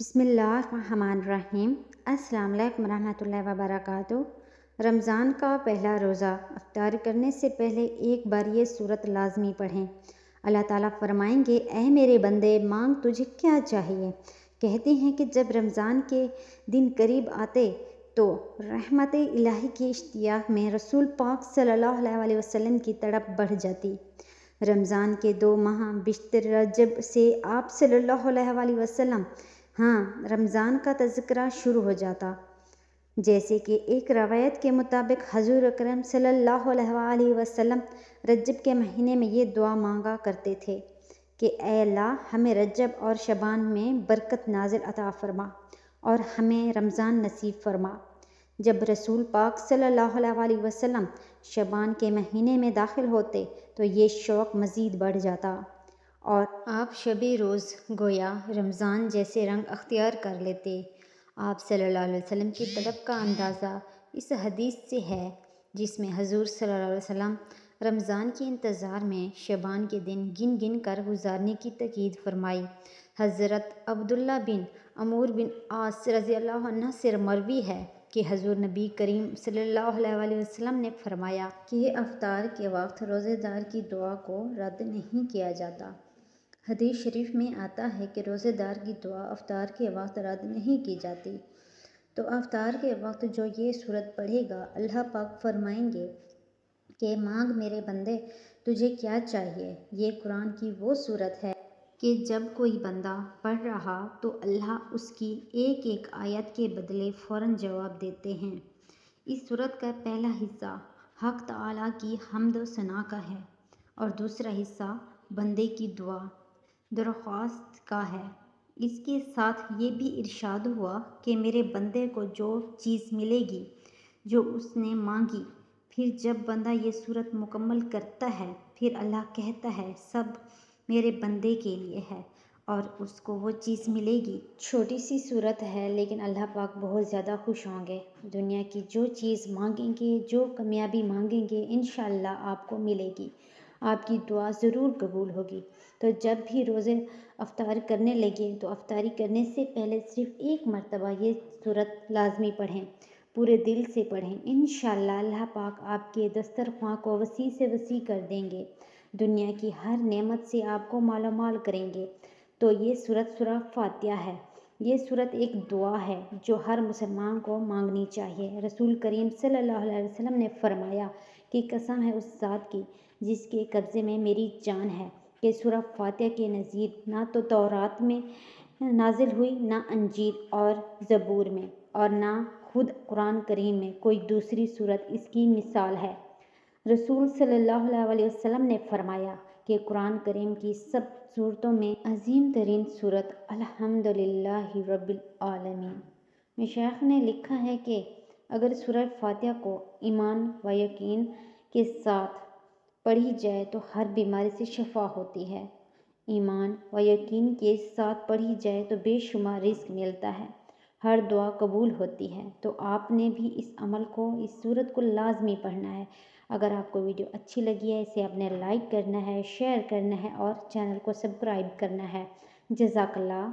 بسم اللہ الرحمن الرحیم۔ السلام علیکم ورحمۃ اللہ وبرکاتہ۔ رمضان کا پہلا روزہ افطار کرنے سے پہلے ایک بار یہ سورت لازمی پڑھیں۔ اللہ تعالیٰ فرمائیں گے، اے میرے بندے، مانگ تجھے کیا چاہیے۔ کہتے ہیں کہ جب رمضان کے دن قریب آتے تو رحمت الہی کی اشتیاق میں رسول پاک صلی اللہ علیہ وسلم کی تڑپ بڑھ جاتی۔ رمضان کے 2 ماہ بیشتر رجب سے آپ صلی اللہ علیہ وسلم رمضان کا تذکرہ شروع ہو جاتا۔ جیسے کہ ایک روایت کے مطابق حضور اکرم صلی اللہ علیہ وسلم رجب کے مہینے میں یہ دعا مانگا کرتے تھے کہ اے اللہ، ہمیں رجب اور شعبان میں برکت نازل عطا فرما اور ہمیں رمضان نصیب فرما۔ جب رسول پاک صلی اللہ علیہ وسلم شعبان کے مہینے میں داخل ہوتے تو یہ شوق مزید بڑھ جاتا اور آپ شب روز گویا رمضان جیسے رنگ اختیار کر لیتے۔ آپ صلی اللہ علیہ وسلم کی طلب کا اندازہ اس حدیث سے ہے جس میں حضور صلی اللہ علیہ وسلم رمضان کے انتظار میں شعبان کے دن گن گن کر گزارنے کی تاکید فرمائی۔ حضرت عبداللہ بن عمرو بن عاص رضی اللہ عنہ سے مروی ہے کہ حضور نبی کریم صلی اللہ علیہ وسلم نے فرمایا کہ افطار کے وقت روزے دار کی دعا کو رد نہیں کیا جاتا۔ حدیث شریف میں آتا ہے کہ روزے دار کی دعا افطار کے وقت رد نہیں کی جاتی۔ تو افطار کے وقت جو یہ سورت پڑھے گا، اللہ پاک فرمائیں گے کہ مانگ میرے بندے، تجھے کیا چاہیے۔ یہ قرآن کی وہ سورت ہے کہ جب کوئی بندہ پڑھ رہا تو اللہ اس کی ایک ایک آیت کے بدلے فوراً جواب دیتے ہیں۔ اس سورت کا پہلا حصہ حق تعالیٰ کی حمد و ثنا کا ہے اور دوسرا حصہ بندے کی دعا درخواست کا ہے۔ اس کے ساتھ یہ بھی ارشاد ہوا کہ میرے بندے کو جو چیز ملے گی جو اس نے مانگی۔ پھر جب بندہ یہ سورت مکمل کرتا ہے پھر اللہ کہتا ہے سب میرے بندے کے لیے ہے اور اس کو وہ چیز ملے گی۔ چھوٹی سی سورت ہے لیکن اللہ پاک بہت زیادہ خوش ہوں گے۔ دنیا کی جو چیز مانگیں گے، جو کامیابی مانگیں گے، انشاءاللہ آپ کو ملے گی۔ آپ کی دعا ضرور قبول ہوگی۔ تو جب بھی روزے افطار کرنے لگے تو افطاری کرنے سے پہلے صرف ایک مرتبہ یہ سورت لازمی پڑھیں، پورے دل سے پڑھیں۔ انشاءاللہ اللہ پاک آپ کے دسترخواں کو وسیع سے وسیع کر دیں گے، دنیا کی ہر نعمت سے آپ کو مالا مال کریں گے۔ تو یہ سورت سورہ فاتحہ ہے۔ یہ سورت ایک دعا ہے جو ہر مسلمان کو مانگنی چاہیے۔ رسول کریم صلی اللہ علیہ وسلم نے فرمایا کہ قسم ہے اس ذات کی جس کے قبضے میں میری جان ہے کہ سورہ فاتحہ کے نظیر نہ تو تورات میں نازل ہوئی، نہ انجیل اور زبور میں، اور نہ خود قرآن کریم میں کوئی دوسری سورت اس کی مثال ہے۔ رسول صلی اللہ علیہ وسلم نے فرمایا کہ قرآن کریم کی سب سورتوں میں عظیم ترین سورت الحمدللہ رب العالمین۔ مشائخ نے لکھا ہے کہ اگر سورہ فاتحہ کو ایمان و یقین کے ساتھ پڑھی جائے تو ہر بیماری سے شفا ہوتی ہے۔ ایمان و یقین کے ساتھ پڑھی جائے تو بے شمار رزق ملتا ہے، ہر دعا قبول ہوتی ہے۔ تو آپ نے بھی اس عمل کو، اس سورت کو لازمی پڑھنا ہے۔ اگر آپ کو ویڈیو اچھی لگی ہے اسے آپ نے لائک کرنا ہے، شیئر کرنا ہے اور چینل کو سبسکرائب کرنا ہے۔ جزاک اللہ۔